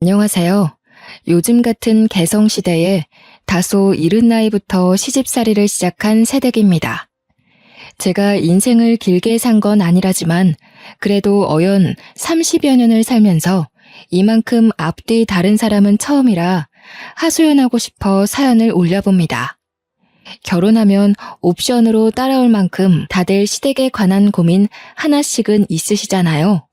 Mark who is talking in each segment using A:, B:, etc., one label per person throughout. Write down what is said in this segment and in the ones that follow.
A: 안녕하세요. 요즘 같은 개성시대에 다소 이른 나이부터 시집살이를 시작한 새댁입니다. 제가 인생을 길게 산 건 아니라지만 그래도 어연 30여 년을 살면서 이만큼 앞뒤 다른 사람은 처음이라 하소연하고 싶어 사연을 올려봅니다. 결혼하면 옵션으로 따라올 만큼 다들 시댁에 관한 고민 하나씩은 있으시잖아요.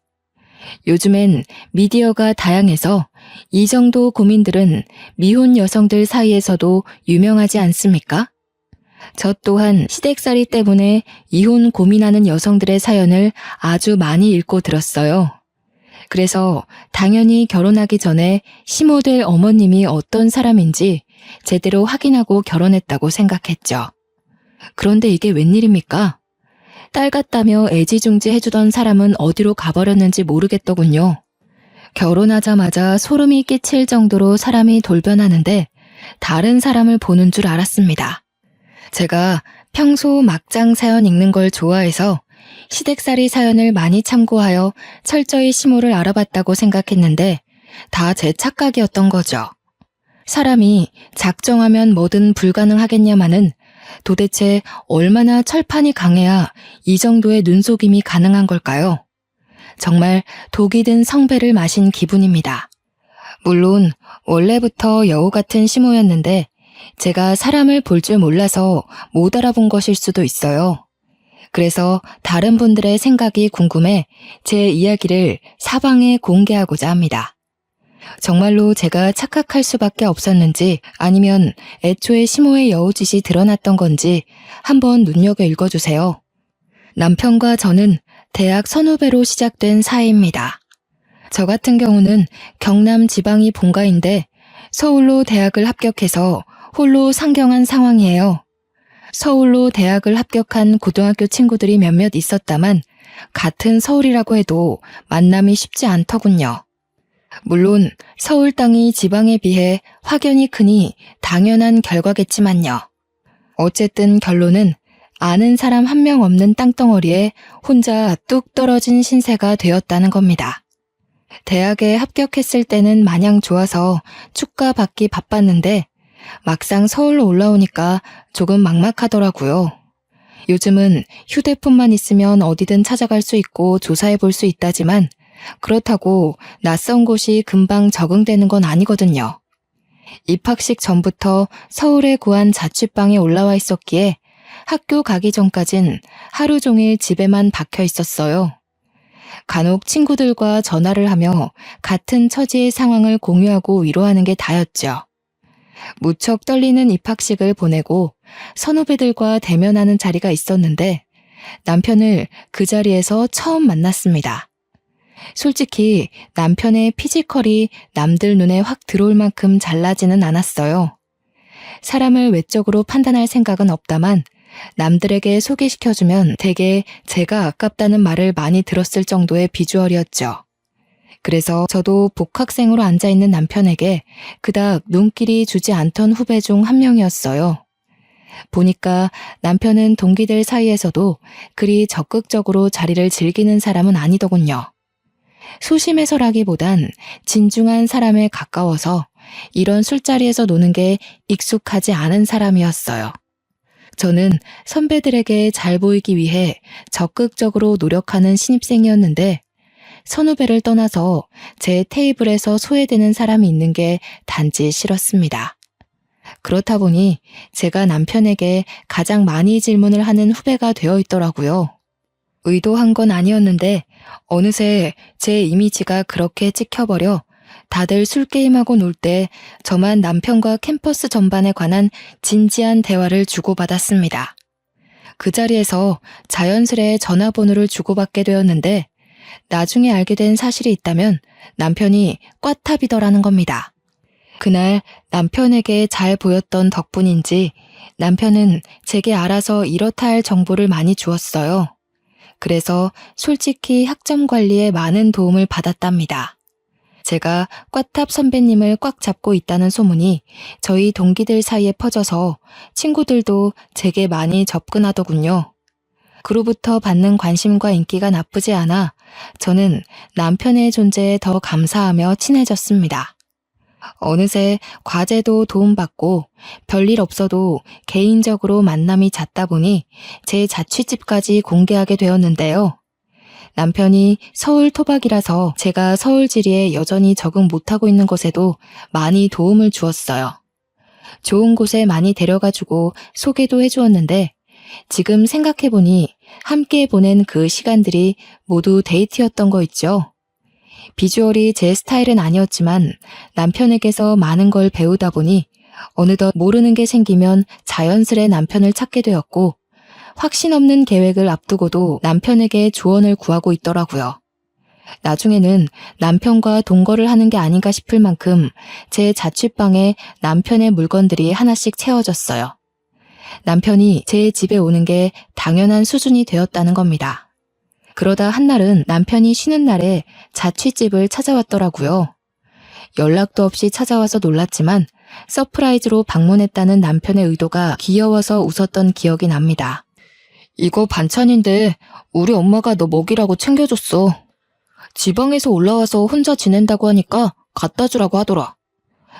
A: 요즘엔 미디어가 다양해서 이 정도 고민들은 미혼 여성들 사이에서도 유명하지 않습니까? 저 또한 시댁살이 때문에 이혼 고민하는 여성들의 사연을 아주 많이 읽고 들었어요. 그래서 당연히 결혼하기 전에 시모될 어머님이 어떤 사람인지 제대로 확인하고 결혼했다고 생각했죠. 그런데 이게 웬일입니까? 딸 같다며 애지중지 해주던 사람은 어디로 가버렸는지 모르겠더군요. 결혼하자마자 소름이 끼칠 정도로 사람이 돌변하는데 다른 사람을 보는 줄 알았습니다. 제가 평소 막장 사연 읽는 걸 좋아해서 시댁살이 사연을 많이 참고하여 철저히 시모를 알아봤다고 생각했는데 다 제 착각이었던 거죠. 사람이 작정하면 뭐든 불가능하겠냐마는 도대체 얼마나 철판이 강해야 이 정도의 눈속임이 가능한 걸까요? 정말 독이 든 성배를 마신 기분입니다. 물론 원래부터 여우 같은 시모였는데 제가 사람을 볼 줄 몰라서 못 알아본 것일 수도 있어요. 그래서 다른 분들의 생각이 궁금해 제 이야기를 사방에 공개하고자 합니다. 정말로 제가 착각할 수밖에 없었는지 아니면 애초에 시모의 여우짓이 드러났던 건지 한번 눈여겨 읽어주세요. 남편과 저는 대학 선후배로 시작된 사이입니다. 저 같은 경우는 경남 지방이 본가인데 서울로 대학을 합격해서 홀로 상경한 상황이에요. 서울로 대학을 합격한 고등학교 친구들이 몇몇 있었다만 같은 서울이라고 해도 만남이 쉽지 않더군요. 물론 서울 땅이 지방에 비해 확연히 크니 당연한 결과겠지만요. 어쨌든 결론은 아는 사람 한 명 없는 땅덩어리에 혼자 뚝 떨어진 신세가 되었다는 겁니다. 대학에 합격했을 때는 마냥 좋아서 축가받기 바빴는데 막상 서울로 올라오니까 조금 막막하더라고요. 요즘은 휴대폰만 있으면 어디든 찾아갈 수 있고 조사해 볼 수 있다지만 그렇다고 낯선 곳이 금방 적응되는 건 아니거든요. 입학식 전부터 서울에 구한 자취방에 올라와 있었기에 학교 가기 전까진 하루 종일 집에만 박혀 있었어요. 간혹 친구들과 전화를 하며 같은 처지의 상황을 공유하고 위로하는 게 다였죠. 무척 떨리는 입학식을 보내고 선후배들과 대면하는 자리가 있었는데 남편을 그 자리에서 처음 만났습니다. 솔직히 남편의 피지컬이 남들 눈에 확 들어올 만큼 잘나지는 않았어요. 사람을 외적으로 판단할 생각은 없다만 남들에게 소개시켜주면 되게 제가 아깝다는 말을 많이 들었을 정도의 비주얼이었죠. 그래서 저도 복학생으로 앉아있는 남편에게 그닥 눈길이 주지 않던 후배 중 한 명이었어요. 보니까 남편은 동기들 사이에서도 그리 적극적으로 자리를 즐기는 사람은 아니더군요. 소심해서라기보단 진중한 사람에 가까워서 이런 술자리에서 노는 게 익숙하지 않은 사람이었어요. 저는 선배들에게 잘 보이기 위해 적극적으로 노력하는 신입생이었는데 선후배를 떠나서 제 테이블에서 소외되는 사람이 있는 게 단지 싫었습니다. 그렇다 보니 제가 남편에게 가장 많이 질문을 하는 후배가 되어 있더라고요. 의도한 건 아니었는데 어느새 제 이미지가 그렇게 찍혀버려 다들 술게임하고 놀 때 저만 남편과 캠퍼스 전반에 관한 진지한 대화를 주고받았습니다. 그 자리에서 자연스레 전화번호를 주고받게 되었는데 나중에 알게 된 사실이 있다면 남편이 꽈탑이더라는 겁니다. 그날 남편에게 잘 보였던 덕분인지 남편은 제게 알아서 이렇다 할 정보를 많이 주었어요. 그래서 솔직히 학점 관리에 많은 도움을 받았답니다. 제가 꽈탑 선배님을 꽉 잡고 있다는 소문이 저희 동기들 사이에 퍼져서 친구들도 제게 많이 접근하더군요. 그로부터 받는 관심과 인기가 나쁘지 않아 저는 남편의 존재에 더 감사하며 친해졌습니다. 어느새 과제도 도움받고 별일 없어도 개인적으로 만남이 잦다 보니 제 자취집까지 공개하게 되었는데요. 남편이 서울 토박이라서 제가 서울 지리에 여전히 적응 못하고 있는 것에도 많이 도움을 주었어요. 좋은 곳에 많이 데려가주고 소개도 해주었는데 지금 생각해보니 함께 보낸 그 시간들이 모두 데이트였던 거 있죠. 비주얼이 제 스타일은 아니었지만 남편에게서 많은 걸 배우다 보니 어느덧 모르는 게 생기면 자연스레 남편을 찾게 되었고 확신 없는 계획을 앞두고도 남편에게 조언을 구하고 있더라고요. 나중에는 남편과 동거를 하는 게 아닌가 싶을 만큼 제 자취방에 남편의 물건들이 하나씩 채워졌어요. 남편이 제 집에 오는 게 당연한 수준이 되었다는 겁니다. 그러다 한날은 남편이 쉬는 날에 자취집을 찾아왔더라고요. 연락도 없이 찾아와서 놀랐지만 서프라이즈로 방문했다는 남편의 의도가 귀여워서 웃었던 기억이 납니다. 이거 반찬인데 우리 엄마가 너 먹이라고 챙겨줬어. 지방에서 올라와서 혼자 지낸다고 하니까 갖다 주라고 하더라.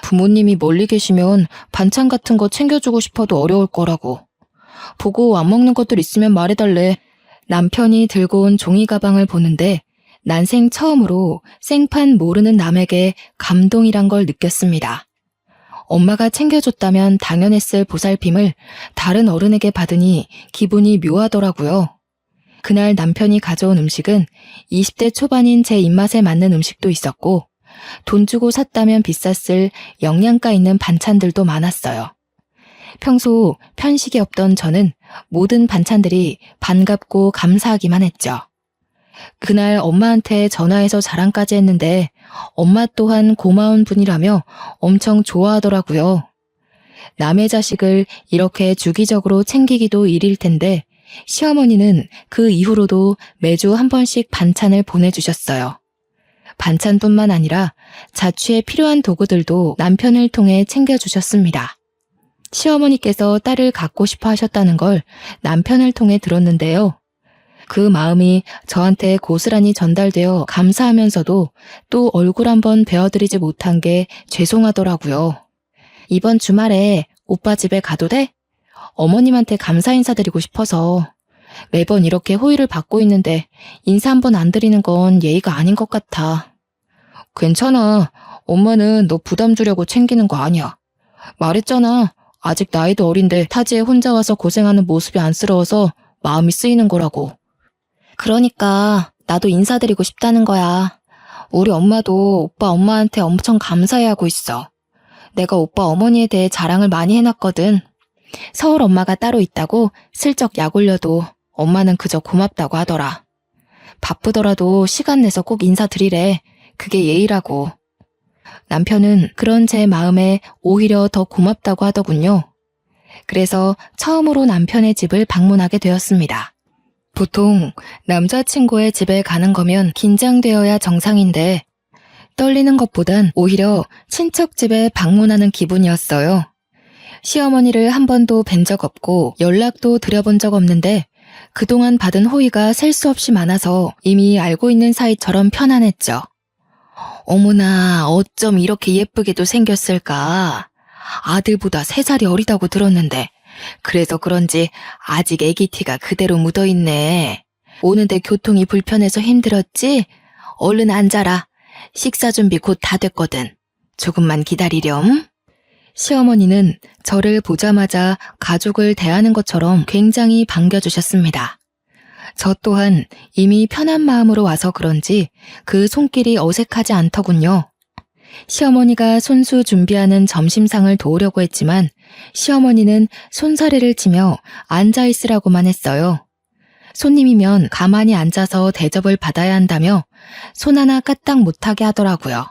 A: 부모님이 멀리 계시면 반찬 같은 거 챙겨주고 싶어도 어려울 거라고. 보고 안 먹는 것들 있으면 말해달래. 남편이 들고 온 종이 가방을 보는데 난생 처음으로 생판 모르는 남에게 감동이란 걸 느꼈습니다. 엄마가 챙겨줬다면 당연했을 보살핌을 다른 어른에게 받으니 기분이 묘하더라고요. 그날 남편이 가져온 음식은 20대 초반인 제 입맛에 맞는 음식도 있었고 돈 주고 샀다면 비쌌을 영양가 있는 반찬들도 많았어요. 평소 편식이 없던 저는 모든 반찬들이 반갑고 감사하기만 했죠. 그날 엄마한테 전화해서 자랑까지 했는데 엄마 또한 고마운 분이라며 엄청 좋아하더라고요. 남의 자식을 이렇게 주기적으로 챙기기도 일일 텐데 시어머니는 그 이후로도 매주 한 번씩 반찬을 보내주셨어요. 반찬뿐만 아니라 자취에 필요한 도구들도 남편을 통해 챙겨주셨습니다. 시어머니께서 딸을 갖고 싶어 하셨다는 걸 남편을 통해 들었는데요. 그 마음이 저한테 고스란히 전달되어 감사하면서도 또 얼굴 한번 베어드리지 못한 게 죄송하더라고요. 이번 주말에 오빠 집에 가도 돼? 어머님한테 감사 인사드리고 싶어서. 매번 이렇게 호의를 받고 있는데 인사 한번 안 드리는 건 예의가 아닌 것 같아. 괜찮아. 엄마는 너 부담 주려고 챙기는 거 아니야. 말했잖아. 아직 나이도 어린데 타지에 혼자 와서 고생하는 모습이 안쓰러워서 마음이 쓰이는 거라고. 그러니까 나도 인사드리고 싶다는 거야. 우리 엄마도 오빠 엄마한테 엄청 감사해하고 있어. 내가 오빠 어머니에 대해 자랑을 많이 해놨거든. 서울 엄마가 따로 있다고 슬쩍 약 올려도 엄마는 그저 고맙다고 하더라. 바쁘더라도 시간 내서 꼭 인사드리래. 그게 예의라고. 남편은 그런 제 마음에 오히려 더 고맙다고 하더군요. 그래서 처음으로 남편의 집을 방문하게 되었습니다. 보통 남자친구의 집에 가는 거면 긴장되어야 정상인데 떨리는 것보단 오히려 친척 집에 방문하는 기분이었어요. 시어머니를 한 번도 뵌 적 없고 연락도 드려본 적 없는데 그동안 받은 호의가 셀 수 없이 많아서 이미 알고 있는 사이처럼 편안했죠. 어머나, 어쩜 이렇게 예쁘게도 생겼을까. 아들보다 3살이 어리다고 들었는데 그래서 그런지 아직 애기 티가 그대로 묻어있네. 오는데 교통이 불편해서 힘들었지? 얼른 앉아라. 식사 준비 곧 다 됐거든. 조금만 기다리렴. 시어머니는 저를 보자마자 가족을 대하는 것처럼 굉장히 반겨주셨습니다. 저 또한 이미 편한 마음으로 와서 그런지 그 손길이 어색하지 않더군요. 시어머니가 손수 준비하는 점심상을 도우려고 했지만 시어머니는 손사래를 치며 앉아있으라고만 했어요. 손님이면 가만히 앉아서 대접을 받아야 한다며 손 하나 까딱 못하게 하더라고요.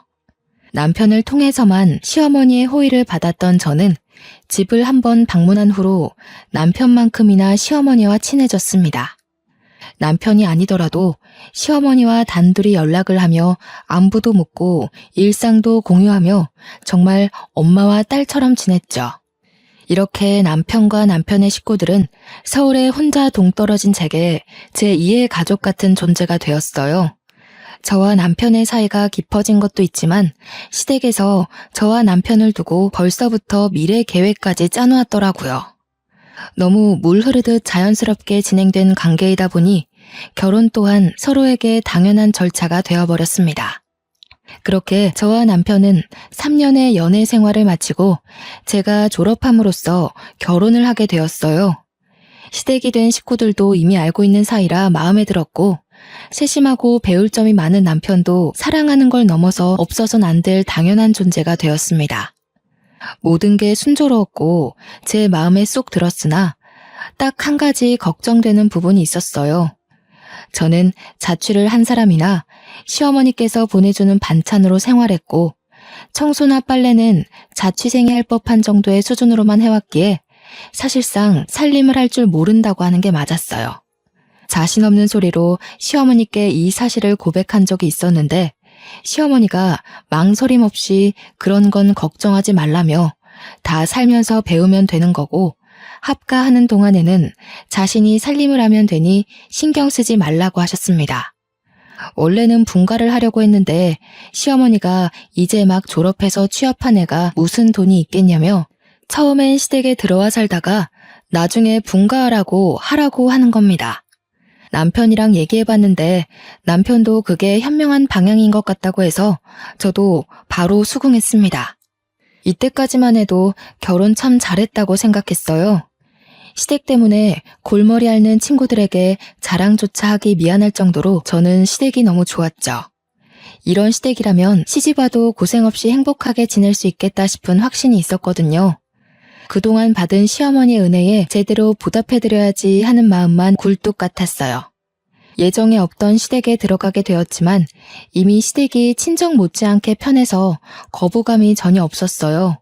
A: 남편을 통해서만 시어머니의 호의를 받았던 저는 집을 한번 방문한 후로 남편만큼이나 시어머니와 친해졌습니다. 남편이 아니더라도 시어머니와 단둘이 연락을 하며 안부도 묻고 일상도 공유하며 정말 엄마와 딸처럼 지냈죠. 이렇게 남편과 남편의 식구들은 서울에 혼자 동떨어진 제게 제2의 가족 같은 존재가 되었어요. 저와 남편의 사이가 깊어진 것도 있지만 시댁에서 저와 남편을 두고 벌써부터 미래 계획까지 짜놓았더라고요. 너무 물 흐르듯 자연스럽게 진행된 관계이다 보니 결혼 또한 서로에게 당연한 절차가 되어버렸습니다. 그렇게 저와 남편은 3년의 연애 생활을 마치고 제가 졸업함으로써 결혼을 하게 되었어요. 시댁이 된 식구들도 이미 알고 있는 사이라 마음에 들었고 세심하고 배울 점이 많은 남편도 사랑하는 걸 넘어서 없어선 안 될 당연한 존재가 되었습니다. 모든 게 순조로웠고 제 마음에 쏙 들었으나 딱 한 가지 걱정되는 부분이 있었어요. 저는 자취를 한 사람이나 시어머니께서 보내주는 반찬으로 생활했고 청소나 빨래는 자취생이 할 법한 정도의 수준으로만 해왔기에 사실상 살림을 할 줄 모른다고 하는 게 맞았어요. 자신 없는 소리로 시어머니께 이 사실을 고백한 적이 있었는데 시어머니가 망설임 없이 그런 건 걱정하지 말라며 다 살면서 배우면 되는 거고 합가하는 동안에는 자신이 살림을 하면 되니 신경 쓰지 말라고 하셨습니다. 원래는 분가를 하려고 했는데 시어머니가 이제 막 졸업해서 취업한 애가 무슨 돈이 있겠냐며 처음엔 시댁에 들어와 살다가 나중에 분가하라고 하라고 하는 겁니다. 남편이랑 얘기해봤는데 남편도 그게 현명한 방향인 것 같다고 해서 저도 바로 수긍했습니다. 이때까지만 해도 결혼 참 잘했다고 생각했어요. 시댁 때문에 골머리 앓는 친구들에게 자랑조차 하기 미안할 정도로 저는 시댁이 너무 좋았죠. 이런 시댁이라면 시집와도 고생 없이 행복하게 지낼 수 있겠다 싶은 확신이 있었거든요. 그동안 받은 시어머니의 은혜에 제대로 보답해드려야지 하는 마음만 굴뚝 같았어요. 예정에 없던 시댁에 들어가게 되었지만 이미 시댁이 친정 못지않게 편해서 거부감이 전혀 없었어요.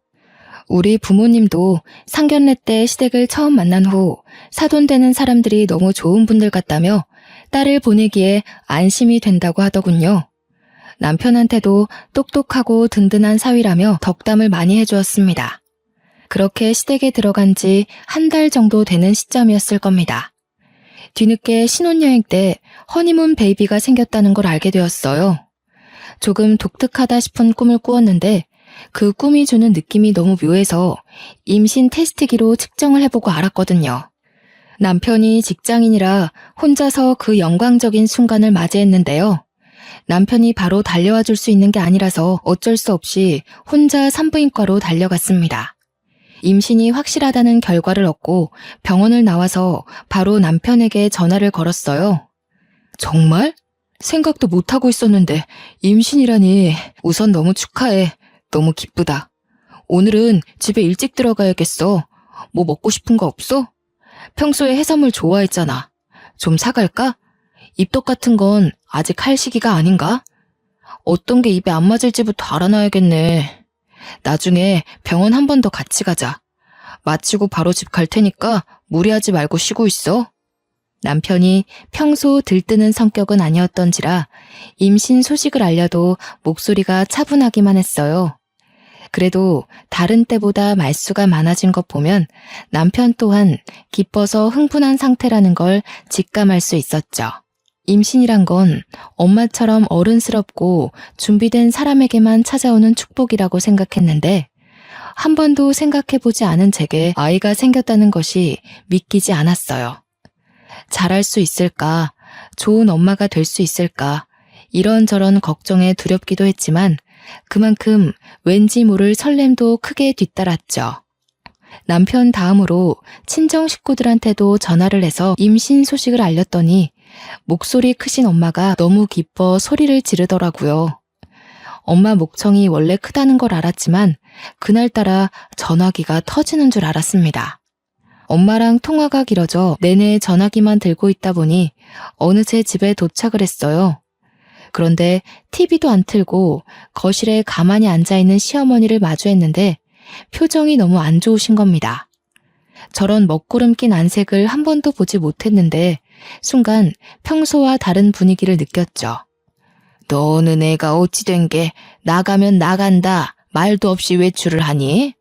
A: 우리 부모님도 상견례 때 시댁을 처음 만난 후 사돈되는 사람들이 너무 좋은 분들 같다며 딸을 보내기에 안심이 된다고 하더군요. 남편한테도 똑똑하고 든든한 사위라며 덕담을 많이 해주었습니다. 그렇게 시댁에 들어간 지 한 달 정도 되는 시점이었을 겁니다. 뒤늦게 신혼여행 때 허니문 베이비가 생겼다는 걸 알게 되었어요. 조금 독특하다 싶은 꿈을 꾸었는데 그 꿈이 주는 느낌이 너무 묘해서 임신 테스트기로 측정을 해보고 알았거든요. 남편이 직장인이라 혼자서 그 영광적인 순간을 맞이했는데요. 남편이 바로 달려와 줄 수 있는 게 아니라서 어쩔 수 없이 혼자 산부인과로 달려갔습니다. 임신이 확실하다는 결과를 얻고 병원을 나와서 바로 남편에게 전화를 걸었어요. 정말? 생각도 못하고 있었는데 임신이라니. 우선 너무 축하해. 너무 기쁘다. 오늘은 집에 일찍 들어가야겠어. 뭐 먹고 싶은 거 없어? 평소에 해산물 좋아했잖아. 좀 사갈까? 입덧 같은 건 아직 할 시기가 아닌가? 어떤 게 입에 안 맞을지부터 알아놔야겠네. 나중에 병원 한 번 더 같이 가자. 마치고 바로 집 갈 테니까 무리하지 말고 쉬고 있어. 남편이 평소 들뜨는 성격은 아니었던지라 임신 소식을 알려도 목소리가 차분하기만 했어요. 그래도 다른 때보다 말수가 많아진 것 보면 남편 또한 기뻐서 흥분한 상태라는 걸 직감할 수 있었죠. 임신이란 건 엄마처럼 어른스럽고 준비된 사람에게만 찾아오는 축복이라고 생각했는데 한 번도 생각해보지 않은 제게 아이가 생겼다는 것이 믿기지 않았어요. 잘할 수 있을까? 좋은 엄마가 될 수 있을까? 이런저런 걱정에 두렵기도 했지만 그만큼 왠지 모를 설렘도 크게 뒤따랐죠. 남편 다음으로 친정 식구들한테도 전화를 해서 임신 소식을 알렸더니 목소리 크신 엄마가 너무 기뻐 소리를 지르더라고요. 엄마 목청이 원래 크다는 걸 알았지만 그날따라 전화기가 터지는 줄 알았습니다. 엄마랑 통화가 길어져 내내 전화기만 들고 있다 보니 어느새 집에 도착을 했어요. 그런데 TV도 안 틀고 거실에 가만히 앉아있는 시어머니를 마주했는데 표정이 너무 안 좋으신 겁니다. 저런 먹구름 낀 안색을 한 번도 보지 못했는데 순간 평소와 다른 분위기를 느꼈죠. 너는 애가 어찌 된 게 나가면 나간다 말도 없이 외출을 하니?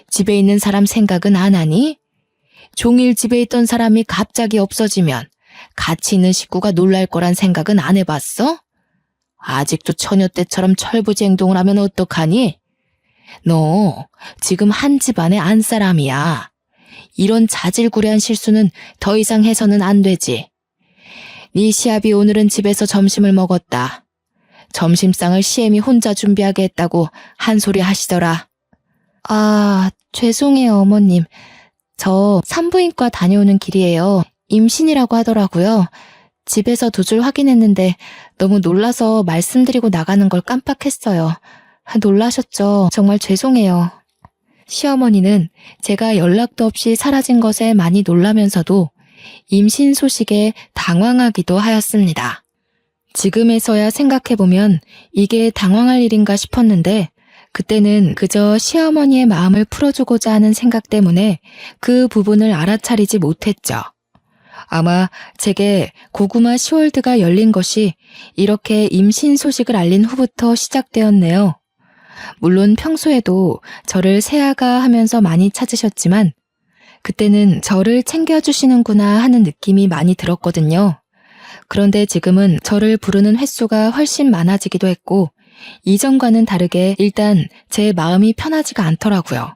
A: 집에 있는 사람 생각은 안 하니? 종일 집에 있던 사람이 갑자기 없어지면 같이 있는 식구가 놀랄 거란 생각은 안 해봤어?
B: 아직도 처녀 때처럼 철부지 행동을 하면 어떡하니? 너 지금 한 집안의 안사람이야. 이런 자질구레한 실수는 더 이상 해서는 안 되지. 네 시아비 오늘은 집에서 점심을 먹었다. 점심상을 시엠이 혼자 준비하게 했다고 한 소리 하시더라.
A: 아, 죄송해요, 어머님. 저 산부인과 다녀오는 길이에요. 임신이라고 하더라고요. 집에서 2줄 확인했는데 너무 놀라서 말씀드리고 나가는 걸 깜빡했어요. 놀라셨죠? 정말 죄송해요. 시어머니는 제가 연락도 없이 사라진 것에 많이 놀라면서도 임신 소식에 당황하기도 하였습니다. 지금에서야 생각해보면 이게 당황할 일인가 싶었는데 그때는 그저 시어머니의 마음을 풀어주고자 하는 생각 때문에 그 부분을 알아차리지 못했죠. 아마 제게 고구마 시월드가 열린 것이 이렇게 임신 소식을 알린 후부터 시작되었네요. 물론 평소에도 저를 새아가 하면서 많이 찾으셨지만 그때는 저를 챙겨주시는구나 하는 느낌이 많이 들었거든요. 그런데 지금은 저를 부르는 횟수가 훨씬 많아지기도 했고 이전과는 다르게 일단 제 마음이 편하지가 않더라고요.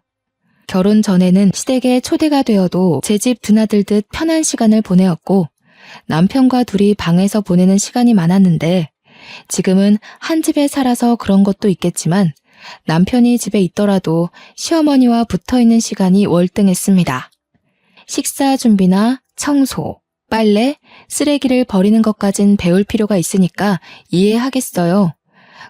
A: 결혼 전에는 시댁에 초대가 되어도 제 집 드나들듯 편한 시간을 보내었고 남편과 둘이 방에서 보내는 시간이 많았는데 지금은 한 집에 살아서 그런 것도 있겠지만 남편이 집에 있더라도 시어머니와 붙어있는 시간이 월등했습니다. 식사 준비나 청소, 빨래, 쓰레기를 버리는 것까진 배울 필요가 있으니까 이해하겠어요.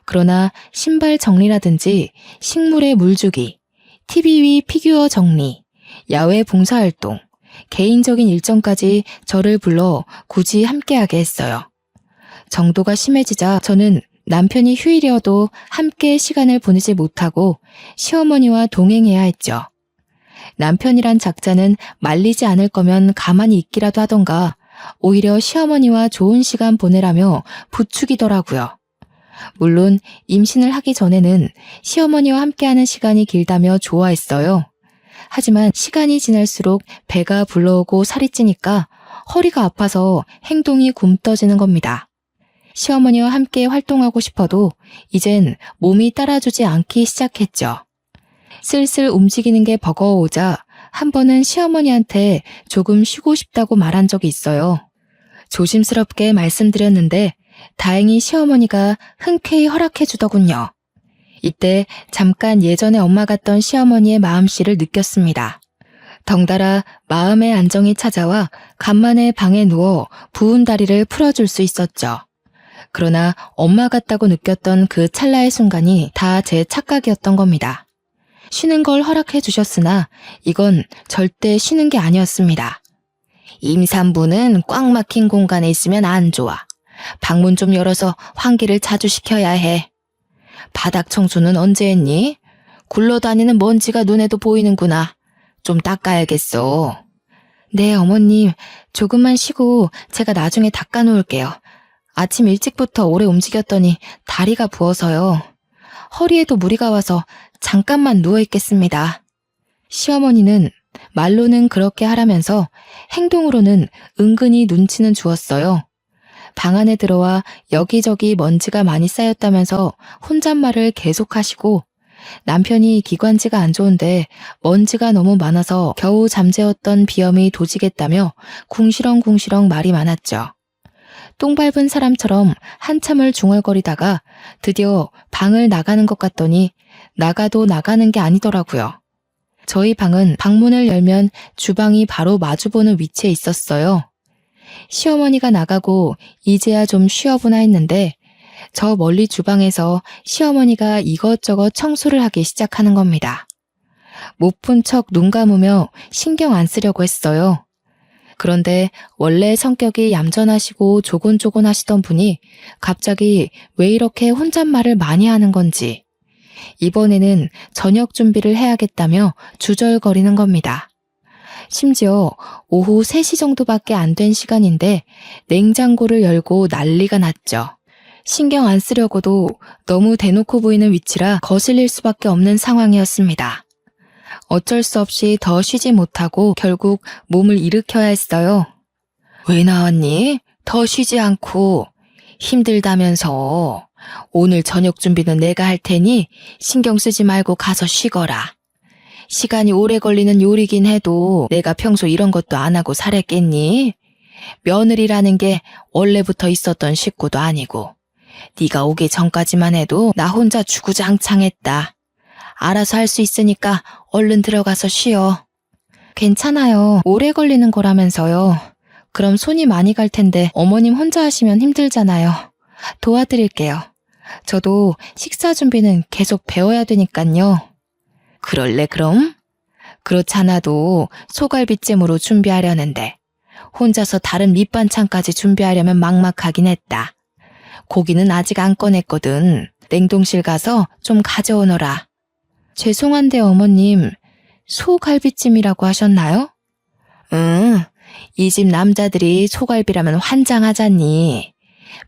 A: 그러나 신발 정리라든지 식물에 물 주기, TV 위 피규어 정리, 야외 봉사활동, 개인적인 일정까지 저를 불러 굳이 함께하게 했어요. 정도가 심해지자 저는 남편이 휴일이어도 함께 시간을 보내지 못하고 시어머니와 동행해야 했죠. 남편이란 작자는 말리지 않을 거면 가만히 있기라도 하던가 오히려 시어머니와 좋은 시간 보내라며 부추기더라고요. 물론 임신을 하기 전에는 시어머니와 함께하는 시간이 길다며 좋아했어요. 하지만 시간이 지날수록 배가 불러오고 살이 찌니까 허리가 아파서 행동이 굼떠지는 겁니다. 시어머니와 함께 활동하고 싶어도 이젠 몸이 따라주지 않기 시작했죠. 슬슬 움직이는 게 버거워오자 한 번은 시어머니한테 조금 쉬고 싶다고 말한 적이 있어요. 조심스럽게 말씀드렸는데 다행히 시어머니가 흔쾌히 허락해 주더군요. 이때 잠깐 예전에 엄마 같던 시어머니의 마음씨를 느꼈습니다. 덩달아 마음의 안정이 찾아와 간만에 방에 누워 부은 다리를 풀어줄 수 있었죠. 그러나 엄마 같다고 느꼈던 그 찰나의 순간이 다 제 착각이었던 겁니다. 쉬는 걸 허락해 주셨으나 이건 절대 쉬는 게 아니었습니다. 임산부는 꽉 막힌 공간에 있으면 안 좋아. 방문 좀 열어서 환기를 자주 시켜야 해. 바닥 청소는 언제 했니? 굴러다니는 먼지가 눈에도 보이는구나. 좀 닦아야겠어. 네, 어머님. 조금만 쉬고 제가 나중에 닦아놓을게요. 아침 일찍부터 오래 움직였더니 다리가 부어서요. 허리에도 무리가 와서 잠깐만 누워있겠습니다. 시어머니는 말로는 그렇게 하라면서 행동으로는 은근히 눈치는 주었어요. 방 안에 들어와 여기저기 먼지가 많이 쌓였다면서 혼잣말을 계속하시고 남편이 기관지가 안 좋은데 먼지가 너무 많아서 겨우 잠재웠던 비염이 도지겠다며 궁시렁궁시렁 말이 많았죠. 똥 밟은 사람처럼 한참을 중얼거리다가 드디어 방을 나가는 것 같더니 나가도 나가는 게 아니더라고요. 저희 방은 방문을 열면 주방이 바로 마주보는 위치에 있었어요. 시어머니가 나가고 이제야 좀 쉬어보나 했는데 저 멀리 주방에서 시어머니가 이것저것 청소를 하기 시작하는 겁니다. 못 본 척 눈 감으며 신경 안 쓰려고 했어요. 그런데 원래 성격이 얌전하시고 조곤조곤하시던 분이 갑자기 왜 이렇게 혼잣말을 많이 하는 건지 이번에는 저녁 준비를 해야겠다며 주절거리는 겁니다. 심지어 오후 3시 정도밖에 안 된 시간인데 냉장고를 열고 난리가 났죠. 신경 안 쓰려고도 너무 대놓고 보이는 위치라 거슬릴 수밖에 없는 상황이었습니다. 어쩔 수 없이 더 쉬지 못하고 결국 몸을 일으켜야 했어요. 왜 나왔니? 더 쉬지 않고 힘들다면서.
B: 오늘 저녁 준비는 내가 할 테니 신경 쓰지 말고 가서 쉬거라. 시간이 오래 걸리는 요리긴 해도 내가 평소 이런 것도 안 하고 살았겠니? 며느리라는 게 원래부터 있었던 식구도 아니고 네가 오기 전까지만 해도 나 혼자 주구장창했다. 알아서 할 수 있으니까 얼른 들어가서 쉬어.
A: 괜찮아요. 오래 걸리는 거라면서요. 그럼 손이 많이 갈 텐데 어머님 혼자 하시면 힘들잖아요. 도와드릴게요. 저도 식사 준비는 계속 배워야 되니까요.
B: 그럴래 그럼? 그렇잖아도 소갈비찜으로 준비하려는데 혼자서 다른 밑반찬까지 준비하려면 막막하긴 했다. 고기는 아직 안 꺼냈거든. 냉동실 가서 좀 가져오너라.
A: 죄송한데 어머님, 소갈비찜이라고 하셨나요?
B: 응, 이 집 남자들이 소갈비라면 환장하잖니.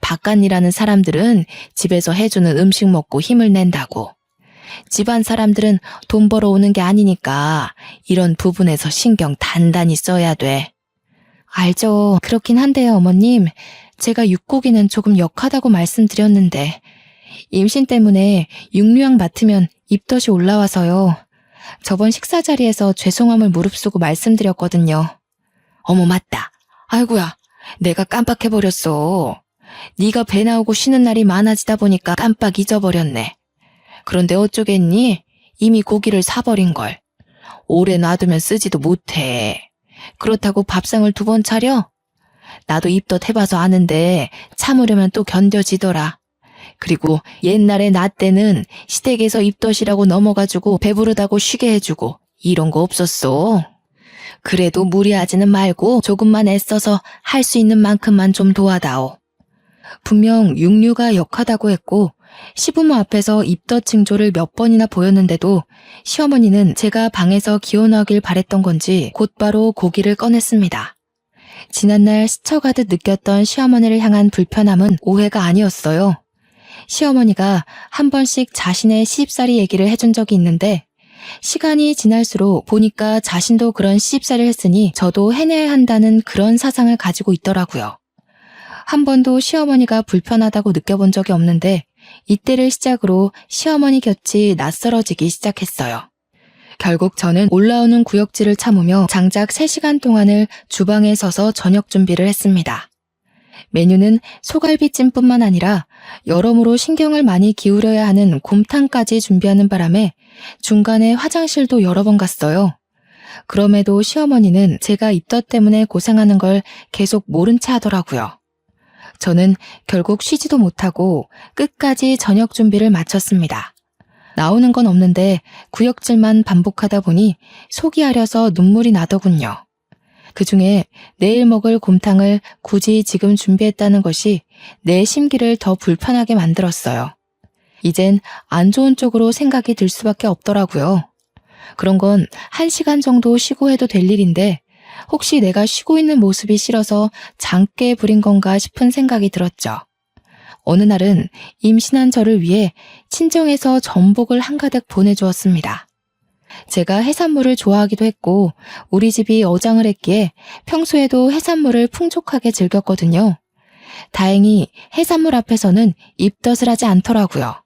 B: 바깥 일하는 사람들은 집에서 해주는 음식 먹고 힘을 낸다고. 집안 사람들은 돈 벌어오는 게 아니니까 이런 부분에서 신경 단단히 써야 돼.
A: 알죠. 그렇긴 한데요, 어머님. 제가 육고기는 조금 역하다고 말씀드렸는데 임신 때문에 육류양 맡으면 입덧이 올라와서요. 저번 식사 자리에서 죄송함을 무릅쓰고 말씀드렸거든요.
B: 어머 맞다. 아이고야, 내가 깜빡해버렸어. 네가 배 나오고 쉬는 날이 많아지다 보니까 깜빡 잊어버렸네. 그런데 어쩌겠니? 이미 고기를 사버린걸. 오래 놔두면 쓰지도 못해. 그렇다고 밥상을 2번 차려? 나도 입덧 해봐서 아는데 참으려면 또 견뎌지더라. 그리고 옛날에 나 때는 시댁에서 입덧이라고 넘어가지고 배부르다고 쉬게 해주고 이런 거 없었어. 그래도 무리하지는 말고 조금만 애써서 할 수 있는 만큼만 좀 도와다오.
A: 분명 육류가 역하다고 했고 시부모 앞에서 입덧 징조를 몇 번이나 보였는데도 시어머니는 제가 방에서 기원하길 바랬던 건지 곧바로 고기를 꺼냈습니다. 지난날 스쳐가듯 느꼈던 시어머니를 향한 불편함은 오해가 아니었어요. 시어머니가 한 번씩 자신의 시집살이 얘기를 해준 적이 있는데 시간이 지날수록 보니까 자신도 그런 시집살이를 했으니 저도 해내야 한다는 그런 사상을 가지고 있더라고요. 한 번도 시어머니가 불편하다고 느껴본 적이 없는데 이때를 시작으로 시어머니 곁이 낯설어지기 시작했어요. 결국 저는 올라오는 구역질을 참으며 장작 3시간 동안을 주방에 서서 저녁 준비를 했습니다. 메뉴는 소갈비찜뿐만 아니라 여러모로 신경을 많이 기울여야 하는 곰탕까지 준비하는 바람에 중간에 화장실도 여러 번 갔어요. 그럼에도 시어머니는 제가 입덧 때문에 고생하는 걸 계속 모른 채 하더라고요. 저는 결국 쉬지도 못하고 끝까지 저녁 준비를 마쳤습니다. 나오는 건 없는데 구역질만 반복하다 보니 속이 아려서 눈물이 나더군요. 그중에 내일 먹을 곰탕을 굳이 지금 준비했다는 것이 내 심기를 더 불편하게 만들었어요. 이젠 안 좋은 쪽으로 생각이 들 수밖에 없더라고요. 그런 건 1시간 정도 쉬고 해도 될 일인데 혹시 내가 쉬고 있는 모습이 싫어서 장깨 부린 건가 싶은 생각이 들었죠. 어느 날은 임신한 저를 위해 친정에서 전복을 한가득 보내주었습니다. 제가 해산물을 좋아하기도 했고 우리 집이 어장을 했기에 평소에도 해산물을 풍족하게 즐겼거든요. 다행히 해산물 앞에서는 입덧을 하지 않더라고요.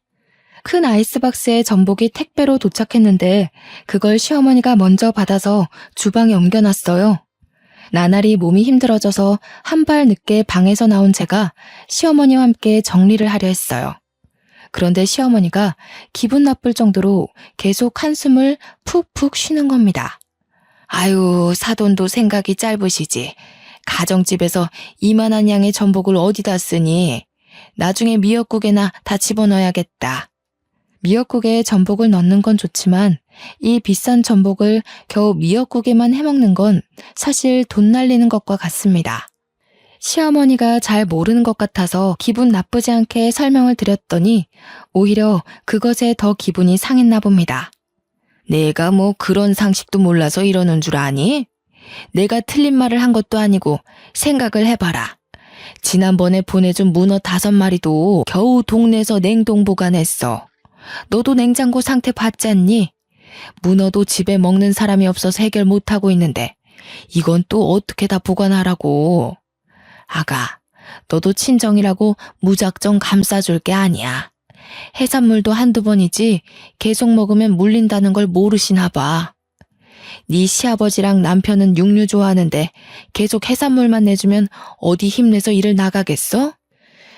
A: 큰 아이스박스에 전복이 택배로 도착했는데 그걸 시어머니가 먼저 받아서 주방에 옮겨놨어요. 나날이 몸이 힘들어져서 한 발 늦게 방에서 나온 제가 시어머니와 함께 정리를 하려 했어요. 그런데 시어머니가 기분 나쁠 정도로 계속 한숨을 푹푹 쉬는 겁니다. 아유, 사돈도 생각이 짧으시지. 가정집에서 이만한 양의 전복을 어디다 쓰니? 나중에 미역국에나 다 집어넣어야겠다. 미역국에 전복을 넣는 건 좋지만 이 비싼 전복을 겨우 미역국에만 해먹는 건 사실 돈 날리는 것과 같습니다. 시어머니가 잘 모르는 것 같아서 기분 나쁘지 않게 설명을 드렸더니 오히려 그것에 더 기분이 상했나 봅니다. 내가 뭐 그런 상식도 몰라서 이러는 줄 아니? 내가 틀린 말을 한 것도 아니고 생각을 해봐라. 지난번에 보내준 문어 5마리도 겨우 동네에서 냉동 보관했어. 너도 냉장고 상태 봤잖니? 문어도 집에 먹는 사람이 없어서 해결 못하고 있는데 이건 또 어떻게 다 보관하라고. 아가,
B: 너도 친정이라고 무작정 감싸줄 게 아니야. 해산물도 한두 번이지 계속 먹으면 물린다는 걸 모르시나 봐. 네 시아버지랑 남편은 육류 좋아하는데 계속 해산물만 내주면 어디 힘내서 일을 나가겠어?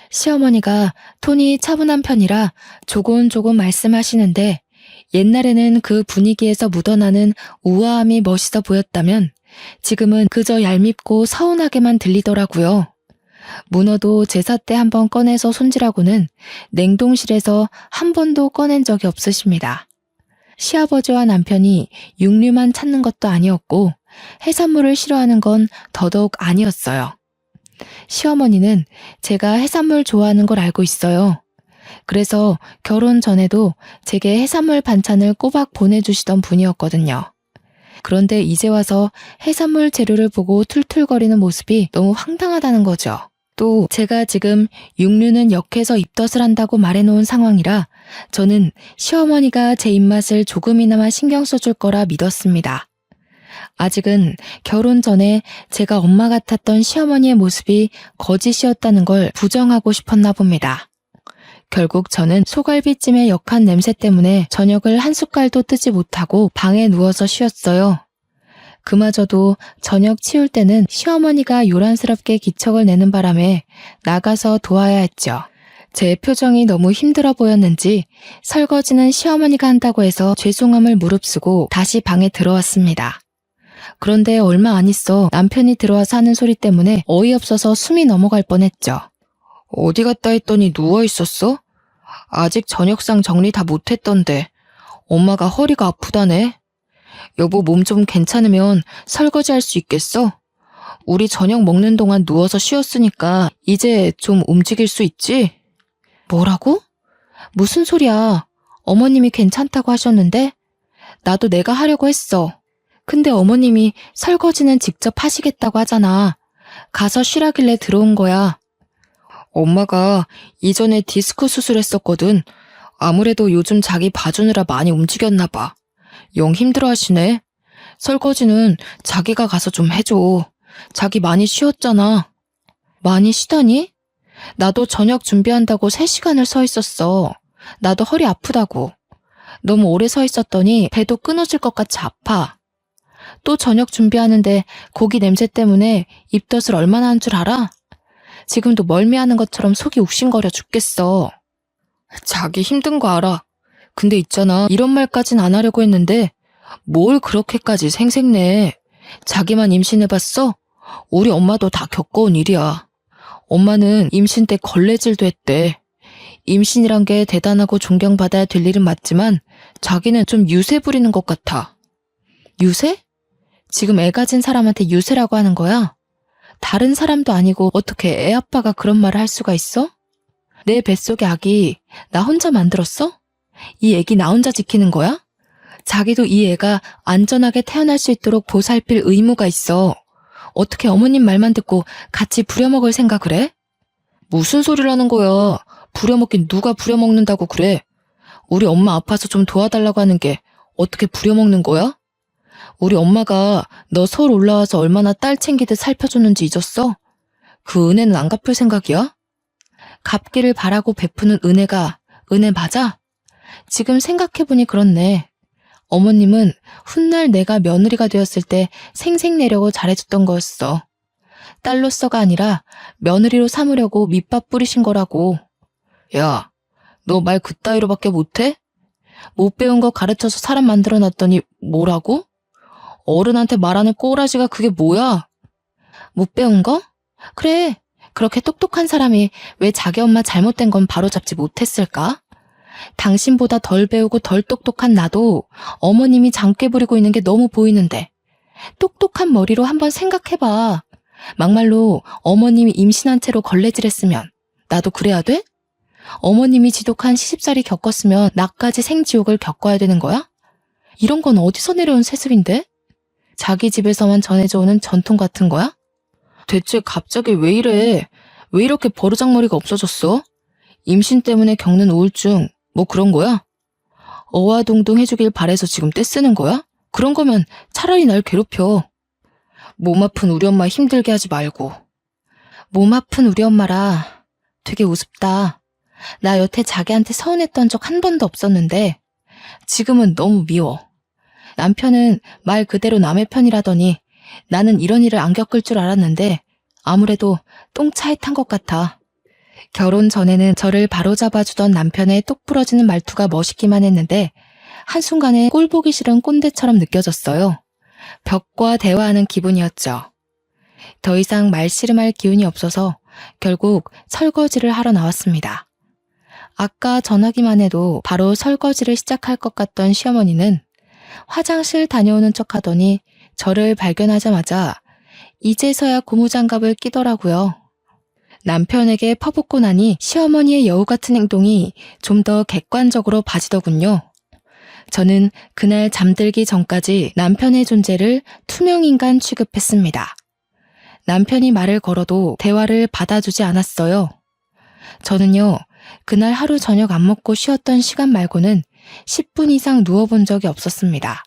A: 시어머니가 톤이 차분한 편이라 조곤조곤 말씀하시는데 옛날에는 그 분위기에서 묻어나는 우아함이 멋있어 보였다면 지금은 그저 얄밉고 서운하게만 들리더라고요. 문어도 제사 때 한번 꺼내서 손질하고는 냉동실에서 한 번도 꺼낸 적이 없으십니다. 시아버지와 남편이 육류만 찾는 것도 아니었고 해산물을 싫어하는 건 더더욱 아니었어요. 시어머니는 제가 해산물 좋아하는 걸 알고 있어요. 그래서 결혼 전에도 제게 해산물 반찬을 꼬박 보내주시던 분이었거든요. 그런데 이제 와서 해산물 재료를 보고 툴툴거리는 모습이 너무 황당하다는 거죠. 또 제가 지금 육류는 역해서 입덧을 한다고 말해놓은 상황이라 저는 시어머니가 제 입맛을 조금이나마 신경 써줄 거라 믿었습니다. 아직은 결혼 전에 제가 엄마 같았던 시어머니의 모습이 거짓이었다는 걸 부정하고 싶었나 봅니다. 결국 저는 소갈비찜의 역한 냄새 때문에 저녁을 한 숟갈도 뜨지 못하고 방에 누워서 쉬었어요. 그마저도 저녁 치울 때는 시어머니가 요란스럽게 기척을 내는 바람에 나가서 도와야 했죠. 제 표정이 너무 힘들어 보였는지 설거지는 시어머니가 한다고 해서 죄송함을 무릅쓰고 다시 방에 들어왔습니다. 그런데 얼마 안 있어 남편이 들어와서 하는 소리 때문에 어이없어서 숨이 넘어갈 뻔했죠. 어디 갔다 했더니 누워 있었어? 아직 저녁상 정리 다 못했던데. 엄마가 허리가 아프다네. 여보 몸 좀 괜찮으면 설거지 할 수 있겠어? 우리 저녁 먹는 동안 누워서 쉬었으니까 이제 좀 움직일 수 있지? 뭐라고? 무슨 소리야? 어머님이 괜찮다고 하셨는데? 나도 내가 하려고 했어. 근데 어머님이 설거지는 직접 하시겠다고 하잖아. 가서 쉬라길래 들어온 거야. 엄마가 이전에 디스크 수술했었거든. 아무래도 요즘 자기 봐주느라 많이 움직였나 봐. 영 힘들어하시네. 설거지는 자기가 가서 좀 해줘. 자기 많이 쉬었잖아. 많이 쉬다니? 나도 저녁 준비한다고 3시간을 서 있었어. 나도 허리 아프다고. 너무 오래 서 있었더니 배도 끊어질 것 같이 아파. 또 저녁 준비하는데 고기 냄새 때문에 입덧을 얼마나 한 줄 알아? 지금도 멀미하는 것처럼 속이 욱신거려 죽겠어. 자기 힘든 거 알아. 근데 있잖아, 이런 말까진 안 하려고 했는데 뭘 그렇게까지 생색내. 자기만 임신해봤어? 우리 엄마도 다 겪어온 일이야. 엄마는 임신 때 걸레질도 했대. 임신이란 게 대단하고 존경받아야 될 일은 맞지만 자기는 좀 유세 부리는 것 같아. 유세? 지금 애 가진 사람한테 유세라고 하는 거야? 다른 사람도 아니고 어떻게 애 아빠가 그런 말을 할 수가 있어? 내 뱃속의 아기 나 혼자 만들었어? 이 애기 나 혼자 지키는 거야? 자기도 이 애가 안전하게 태어날 수 있도록 보살필 의무가 있어. 어떻게 어머님 말만 듣고 같이 부려먹을 생각을 해? 무슨 소리를 하는 거야? 부려먹긴 누가 부려먹는다고 그래? 우리 엄마 아파서 좀 도와달라고 하는 게 어떻게 부려먹는 거야? 우리 엄마가 너 서울 올라와서 얼마나 딸 챙기듯 살펴줬는지 잊었어? 그 은혜는 안 갚을 생각이야? 갚기를 바라고 베푸는 은혜가 은혜 맞아? 지금 생각해보니 그렇네. 어머님은 훗날 내가 며느리가 되었을 때 생색내려고 잘해줬던 거였어. 딸로서가 아니라 며느리로 삼으려고 밑밥 뿌리신 거라고. 야, 너 말 그따위로밖에 못해? 못 배운 거 가르쳐서 사람 만들어놨더니 뭐라고? 어른한테 말하는 꼬라지가 그게 뭐야? 못 배운 거? 그래, 그렇게 똑똑한 사람이 왜 자기 엄마 잘못된 건 바로잡지 못했을까? 당신보다 덜 배우고 덜 똑똑한 나도 어머님이 장깨 부리고 있는 게 너무 보이는데 똑똑한 머리로 한번 생각해봐. 막말로 어머님이 임신한 채로 걸레질했으면 나도 그래야 돼? 어머님이 지독한 시집살이 겪었으면 나까지 생지옥을 겪어야 되는 거야? 이런 건 어디서 내려온 세습인데? 자기 집에서만 전해져 오는 전통 같은 거야? 대체 갑자기 왜 이래? 왜 이렇게 버르장머리가 없어졌어? 임신 때문에 겪는 우울증 뭐 그런 거야? 어와동동 해주길 바래서 지금 떼쓰는 거야? 그런 거면 차라리 날 괴롭혀. 몸 아픈 우리 엄마 힘들게 하지 말고.
B: 몸 아픈 우리 엄마라 되게 우습다. 나 여태 자기한테 서운했던 적 한 번도 없었는데 지금은 너무 미워. 남편은 말 그대로 남의 편이라더니 나는 이런 일을 안 겪을 줄 알았는데 아무래도 똥차에 탄 것 같아. 결혼 전에는 저를 바로잡아주던 남편의 똑 부러지는 말투가 멋있기만 했는데 한순간에 꼴보기 싫은 꼰대처럼 느껴졌어요. 벽과 대화하는 기분이었죠. 더 이상 말씨름할 기운이 없어서 결국 설거지를 하러 나왔습니다. 아까 전화기만 해도 바로 설거지를 시작할 것 같던 시어머니는 화장실 다녀오는 척 하더니 저를 발견하자마자 이제서야 고무장갑을 끼더라고요. 남편에게 퍼붓고 나니 시어머니의 여우 같은 행동이 좀 더 객관적으로 봐지더군요. 저는 그날 잠들기 전까지 남편의 존재를 투명인간 취급했습니다. 남편이 말을 걸어도 대화를 받아주지 않았어요. 저는요, 그날 하루 저녁 안 먹고 쉬었던 시간 말고는 10분 이상 누워본 적이 없었습니다.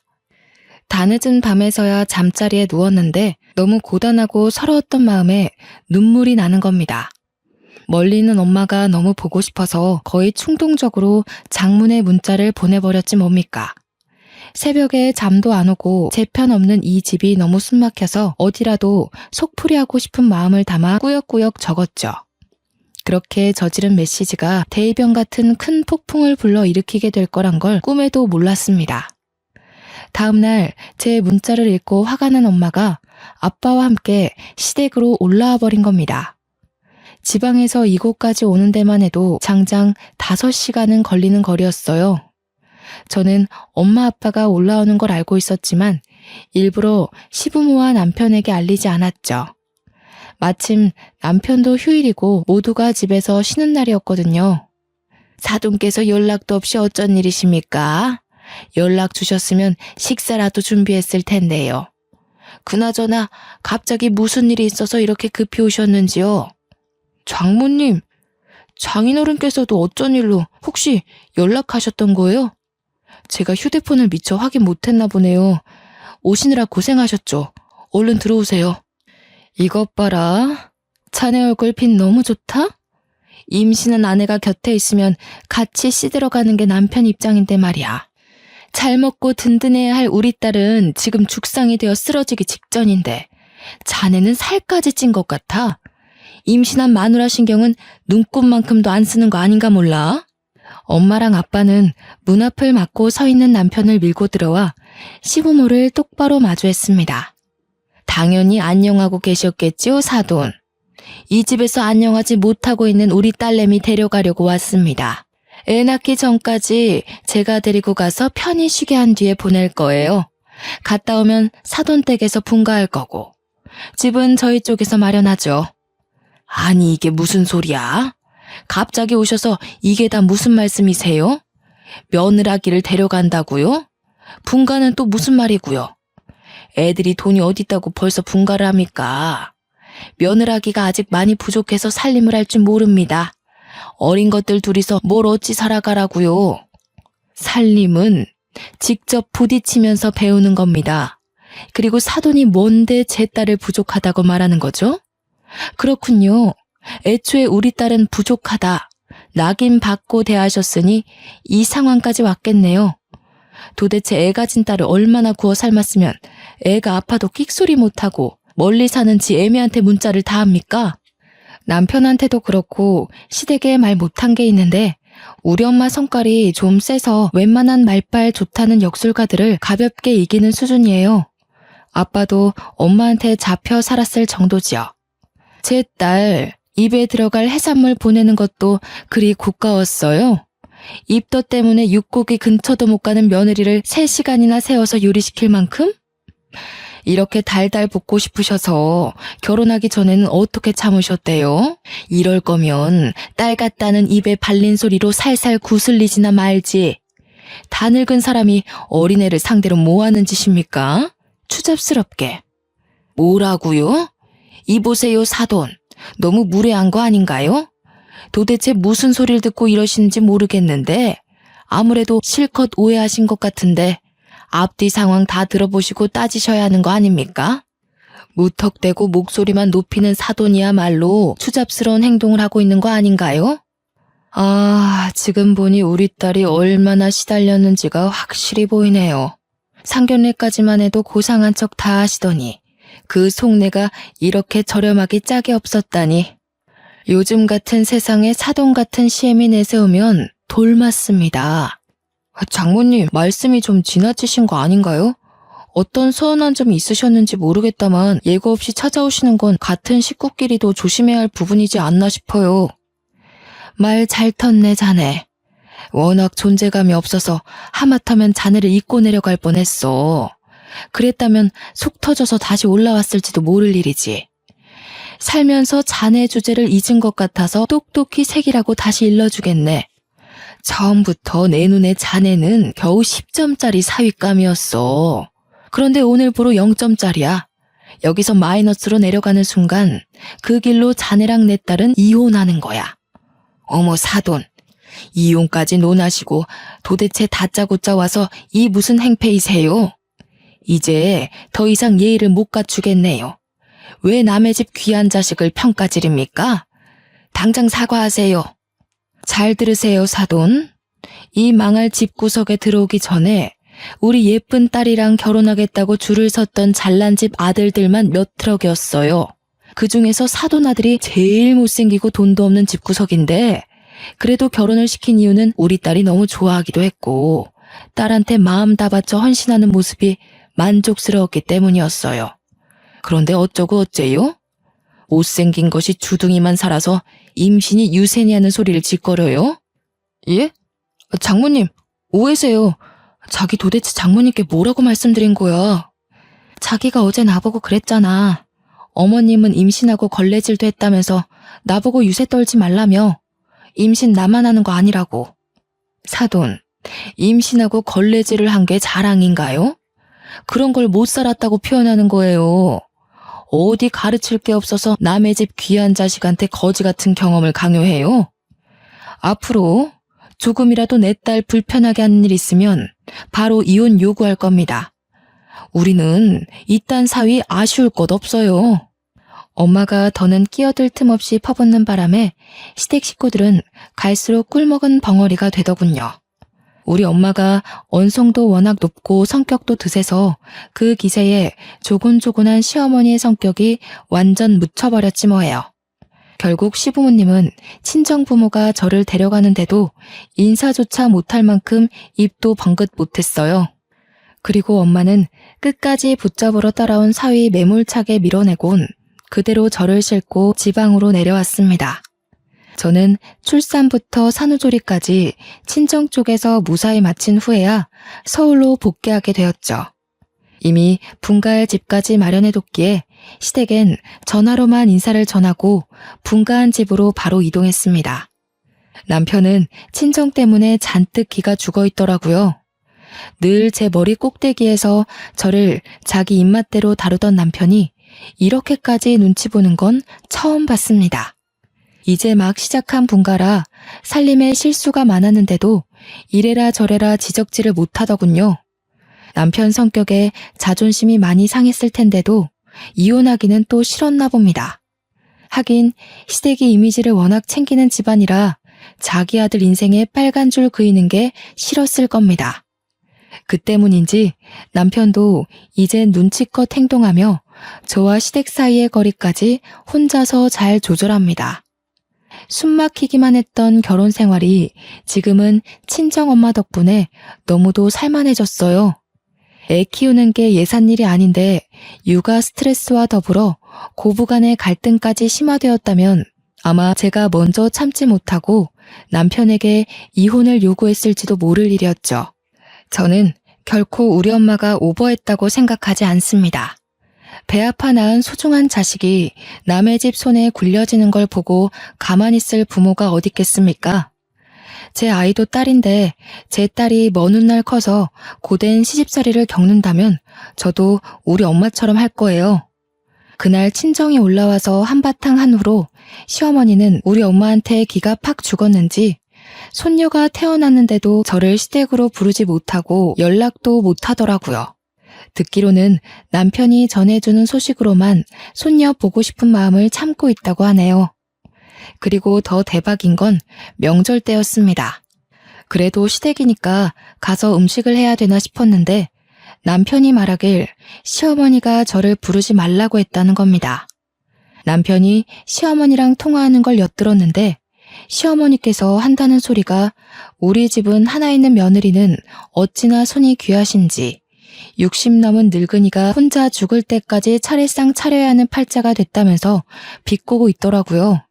B: 다 늦은 밤에서야 잠자리에 누웠는데 너무 고단하고 서러웠던 마음에 눈물이 나는 겁니다. 멀리 있는 엄마가 너무 보고 싶어서 거의 충동적으로 장문의 문자를 보내버렸지 뭡니까. 새벽에 잠도 안 오고 제 편 없는 이 집이 너무 숨막혀서 어디라도 속풀이하고 싶은 마음을 담아 꾸역꾸역 적었죠. 그렇게 저지른 메시지가 대이변 같은 큰 폭풍을 불러일으키게 될 거란 걸 꿈에도 몰랐습니다. 다음날 제 문자를 읽고 화가 난 엄마가 아빠와 함께 시댁으로 올라와 버린 겁니다. 지방에서 이곳까지 오는 데만 해도 장장 5시간은 걸리는 거리였어요. 저는 엄마 아빠가 올라오는 걸 알고 있었지만 일부러 시부모와 남편에게 알리지 않았죠. 마침 남편도 휴일이고 모두가 집에서 쉬는 날이었거든요. 사돈께서 연락도 없이 어쩐 일이십니까? 연락 주셨으면 식사라도 준비했을 텐데요. 그나저나 갑자기 무슨 일이 있어서 이렇게 급히 오셨는지요? 장모님, 장인어른께서도 어쩐 일로 혹시 연락하셨던 거예요? 제가 휴대폰을 미처 확인 못했나 보네요. 오시느라 고생하셨죠. 얼른 들어오세요. 이것 봐라. 자네 얼굴빛 너무 좋다? 임신한 아내가 곁에 있으면 같이 씻으러 가는 게 남편 입장인데 말이야. 잘 먹고 든든해야 할 우리 딸은 지금 죽상이 되어 쓰러지기 직전인데 자네는 살까지 찐 것 같아. 임신한 마누라 신경은 눈곱만큼도 안 쓰는 거 아닌가 몰라? 엄마랑 아빠는 문 앞을 막고 서 있는 남편을 밀고 들어와 시부모를 똑바로 마주했습니다. 당연히 안녕하고 계셨겠지요, 사돈. 이 집에서 안녕하지 못하고 있는 우리 딸내미 데려가려고 왔습니다. 애 낳기 전까지 제가 데리고 가서 편히 쉬게 한 뒤에 보낼 거예요. 갔다 오면 사돈 댁에서 분가할 거고. 집은 저희 쪽에서 마련하죠. 아니 이게 무슨 소리야? 갑자기 오셔서 이게 다 무슨 말씀이세요? 며느라기를 데려간다고요? 분가는 또 무슨 말이고요? 애들이 돈이 어딨다고 벌써 분가를 합니까? 며느라기가 아직 많이 부족해서 살림을 할 줄 모릅니다. 어린 것들 둘이서 뭘 어찌 살아가라고요? 살림은 직접 부딪히면서 배우는 겁니다. 그리고 사돈이 뭔데 제 딸을 부족하다고 말하는 거죠? 그렇군요. 애초에 우리 딸은 부족하다. 낙인 받고 대하셨으니 이 상황까지 왔겠네요. 도대체 애 가진 딸을 얼마나 구워 삶았으면 애가 아파도 끽소리 못하고 멀리 사는 지 애미한테 문자를 다 합니까? 남편한테도 그렇고 시댁에 말 못한 게 있는데 우리 엄마 성깔이 좀 세서 웬만한 말빨 좋다는 역술가들을 가볍게 이기는 수준이에요. 아빠도 엄마한테 잡혀 살았을 정도지요. 제 딸 입에 들어갈 해산물 보내는 것도 그리 고가웠어요. 입덧 때문에 육고기 근처도 못 가는 며느리를 3시간이나 세워서 요리시킬 만큼? 이렇게 달달 볶고 싶으셔서 결혼하기 전에는 어떻게 참으셨대요? 이럴 거면 딸 같다는 입에 발린 소리로 살살 구슬리지나 말지. 다 늙은 사람이 어린애를 상대로 뭐 하는 짓입니까? 추잡스럽게. 뭐라고요? 이보세요 사돈. 너무 무례한 거 아닌가요? 도대체 무슨 소리를 듣고 이러시는지 모르겠는데 아무래도 실컷 오해하신 것 같은데 앞뒤 상황 다 들어보시고 따지셔야 하는 거 아닙니까? 무턱대고 목소리만 높이는 사돈이야말로 추잡스러운 행동을 하고 있는 거 아닌가요? 아, 지금 보니 우리 딸이 얼마나 시달렸는지가 확실히 보이네요. 상견례까지만 해도 고상한 척 다 하시더니 그 속내가 이렇게 저렴하기 짝이 없었다니. 요즘 같은 세상에 사돈 같은 시엠이 내세우면 돌맞습니다. 장모님, 말씀이 좀 지나치신 거 아닌가요? 어떤 서운한 점이 있으셨는지 모르겠다만 예고 없이 찾아오시는 건 같은 식구끼리도 조심해야 할 부분이지 않나 싶어요. 말 잘 텄네, 자네. 워낙 존재감이 없어서 하마터면 자네를 잊고 내려갈 뻔했어. 그랬다면 속 터져서 다시 올라왔을지도 모를 일이지. 살면서 자네 주제를 잊은 것 같아서 똑똑히 색이라고 다시 일러주겠네. 처음부터 내 눈에 자네는 겨우 10점짜리 사윗감이었어. 그런데 오늘부로 0점짜리야. 여기서 마이너스로 내려가는 순간 그 길로 자네랑 내 딸은 이혼하는 거야. 어머 사돈, 이혼까지 논하시고 도대체 다짜고짜 와서 이 무슨 행패이세요? 이제 더 이상 예의를 못 갖추겠네요. 왜 남의 집 귀한 자식을 평가지릅니까? 당장 사과하세요. 잘 들으세요, 사돈. 이 망할 집구석에 들어오기 전에 우리 예쁜 딸이랑 결혼하겠다고 줄을 섰던 잘난 집 아들들만 몇 트럭이었어요. 그중에서 사돈 아들이 제일 못생기고 돈도 없는 집구석인데 그래도 결혼을 시킨 이유는 우리 딸이 너무 좋아하기도 했고 딸한테 마음 다 바쳐 헌신하는 모습이 만족스러웠기 때문이었어요. 그런데 어쩌고 어째요? 못생긴 것이 주둥이만 살아서 임신이 유세니하는 소리를 짓거려요? 예? 장모님, 오해세요. 자기 도대체 장모님께 뭐라고 말씀드린 거야? 자기가 어제 나보고 그랬잖아. 어머님은 임신하고 걸레질도 했다면서 나보고 유세 떨지 말라며. 임신 나만 하는 거 아니라고. 사돈, 임신하고 걸레질을 한 게 자랑인가요? 그런 걸 못 살았다고 표현하는 거예요. 어디 가르칠 게 없어서 남의 집 귀한 자식한테 거지 같은 경험을 강요해요? 앞으로 조금이라도 내 딸 불편하게 하는 일 있으면 바로 이혼 요구할 겁니다. 우리는 이딴 사위 아쉬울 것 없어요. 엄마가 더는 끼어들 틈 없이 퍼붓는 바람에 시댁 식구들은 갈수록 꿀먹은 벙어리가 되더군요. 우리 엄마가 언성도 워낙 높고 성격도 드세서 그 기세에 조곤조곤한 시어머니의 성격이 완전 묻혀버렸지 뭐예요. 결국 시부모님은 친정부모가 저를 데려가는데도 인사조차 못할 만큼 입도 번긋 못했어요. 그리고 엄마는 끝까지 붙잡으러 따라온 사위 매몰차게 밀어내곤 그대로 저를 싣고 지방으로 내려왔습니다. 저는 출산부터 산후조리까지 친정 쪽에서 무사히 마친 후에야 서울로 복귀하게 되었죠. 이미 분가할 집까지 마련해뒀기에 시댁엔 전화로만 인사를 전하고 분가한 집으로 바로 이동했습니다. 남편은 친정 때문에 잔뜩 기가 죽어있더라고요. 늘 제 머리 꼭대기에서 저를 자기 입맛대로 다루던 남편이 이렇게까지 눈치 보는 건 처음 봤습니다. 이제 막 시작한 분가라 살림에 실수가 많았는데도 이래라 저래라 지적질을 못하더군요. 남편 성격에 자존심이 많이 상했을 텐데도 이혼하기는 또 싫었나 봅니다. 하긴 시댁이 이미지를 워낙 챙기는 집안이라 자기 아들 인생에 빨간 줄 그이는 게 싫었을 겁니다. 그 때문인지 남편도 이젠 눈치껏 행동하며 저와 시댁 사이의 거리까지 혼자서 잘 조절합니다. 숨막히기만 했던 결혼 생활이 지금은 친정엄마 덕분에 너무도 살만해졌어요. 애 키우는 게 예산일이 아닌데 육아 스트레스와 더불어 고부간의 갈등까지 심화되었다면 아마 제가 먼저 참지 못하고 남편에게 이혼을 요구했을지도 모를 일이었죠. 저는 결코 우리 엄마가 오버했다고 생각하지 않습니다. 배 아파 낳은 소중한 자식이 남의 집 손에 굴려지는 걸 보고 가만히 있을 부모가 어디 있겠습니까? 제 아이도 딸인데 제 딸이 먼 훗날 커서 고된 시집살이를 겪는다면 저도 우리 엄마처럼 할 거예요. 그날 친정이 올라와서 한바탕 한 후로 시어머니는 우리 엄마한테 기가 팍 죽었는지 손녀가 태어났는데도 저를 시댁으로 부르지 못하고 연락도 못하더라고요.
A: 듣기로는 남편이 전해주는 소식으로만 손녀 보고 싶은 마음을 참고 있다고 하네요. 그리고 더 대박인 건 명절 때였습니다. 그래도 시댁이니까 가서 음식을 해야 되나 싶었는데 남편이 말하길 시어머니가 저를 부르지 말라고 했다는 겁니다. 남편이 시어머니랑 통화하는 걸 엿들었는데 시어머니께서 한다는 소리가 우리 집은 하나 있는 며느리는 어찌나 손이 귀하신지 60 넘은 늙은이가 혼자 죽을 때까지 차례상 차려야 하는 팔자가 됐다면서 비꼬고 있더라고요.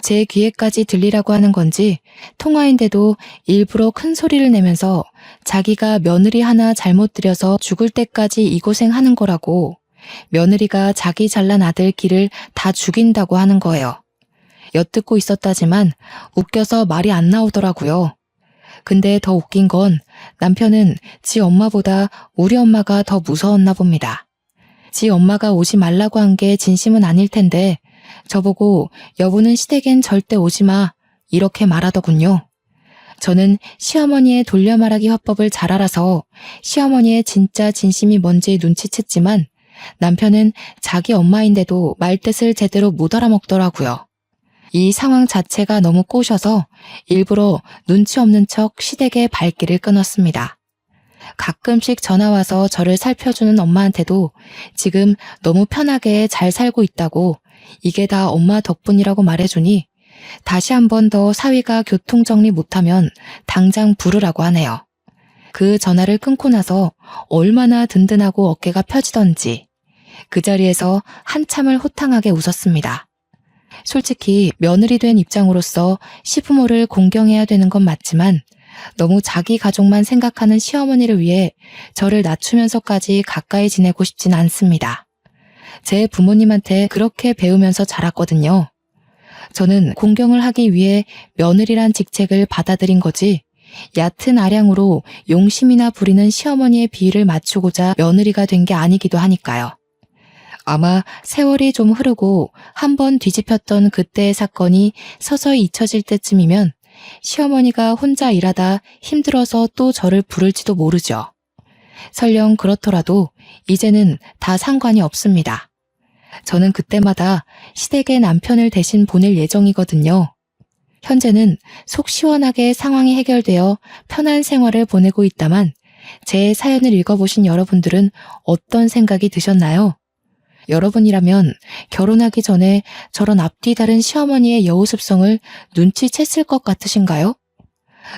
A: 제 귀에까지 들리라고 하는 건지 통화인데도 일부러 큰 소리를 내면서 자기가 며느리 하나 잘못 들여서 죽을 때까지 이 고생하는 거라고 며느리가 자기 잘난 아들 길을 다 죽인다고 하는 거예요. 엿듣고 있었다지만 웃겨서 말이 안 나오더라고요. 근데 더 웃긴 건 남편은 지 엄마보다 우리 엄마가 더 무서웠나 봅니다. 지 엄마가 오지 말라고 한 게 진심은 아닐 텐데 저보고 여보는 시댁엔 절대 오지 마 이렇게 말하더군요. 저는 시어머니의 돌려 말하기 화법을 잘 알아서 시어머니의 진짜 진심이 뭔지 눈치챘지만 남편은 자기 엄마인데도 말뜻을 제대로 못 알아먹더라고요. 이 상황 자체가 너무 꼬셔서 일부러 눈치 없는 척 시댁의 발길을 끊었습니다. 가끔씩 전화와서 저를 살펴주는 엄마한테도 지금 너무 편하게 잘 살고 있다고 이게 다 엄마 덕분이라고 말해주니 다시 한 번 더 사위가 교통정리 못하면 당장 부르라고 하네요. 그 전화를 끊고 나서 얼마나 든든하고 어깨가 펴지던지 그 자리에서 한참을 호탕하게 웃었습니다. 솔직히 며느리 된 입장으로서 시부모를 공경해야 되는 건 맞지만 너무 자기 가족만 생각하는 시어머니를 위해 저를 낮추면서까지 가까이 지내고 싶진 않습니다. 제 부모님한테 그렇게 배우면서 자랐거든요. 저는 공경을 하기 위해 며느리란 직책을 받아들인 거지 얕은 아량으로 용심이나 부리는 시어머니의 비위를 맞추고자 며느리가 된 게 아니기도 하니까요. 아마 세월이 좀 흐르고 한번 뒤집혔던 그때의 사건이 서서히 잊혀질 때쯤이면 시어머니가 혼자 일하다 힘들어서 또 저를 부를지도 모르죠. 설령 그렇더라도 이제는 다 상관이 없습니다. 저는 그때마다 시댁의 남편을 대신 보낼 예정이거든요. 현재는 속 시원하게 상황이 해결되어 편한 생활을 보내고 있다만 제 사연을 읽어보신 여러분들은 어떤 생각이 드셨나요? 여러분이라면 결혼하기 전에 저런 앞뒤 다른 시어머니의 여우습성을 눈치챘을 것 같으신가요?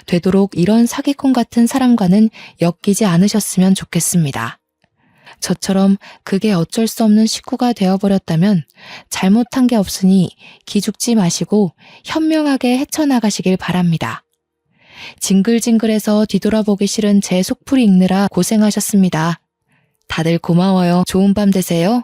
A: 되도록 이런 사기꾼 같은 사람과는 엮이지 않으셨으면 좋겠습니다. 저처럼 그게 어쩔 수 없는 식구가 되어버렸다면 잘못한 게 없으니 기죽지 마시고 현명하게 헤쳐나가시길 바랍니다. 징글징글해서 뒤돌아보기 싫은 제 속풀이 읽느라 고생하셨습니다. 다들 고마워요. 좋은 밤 되세요.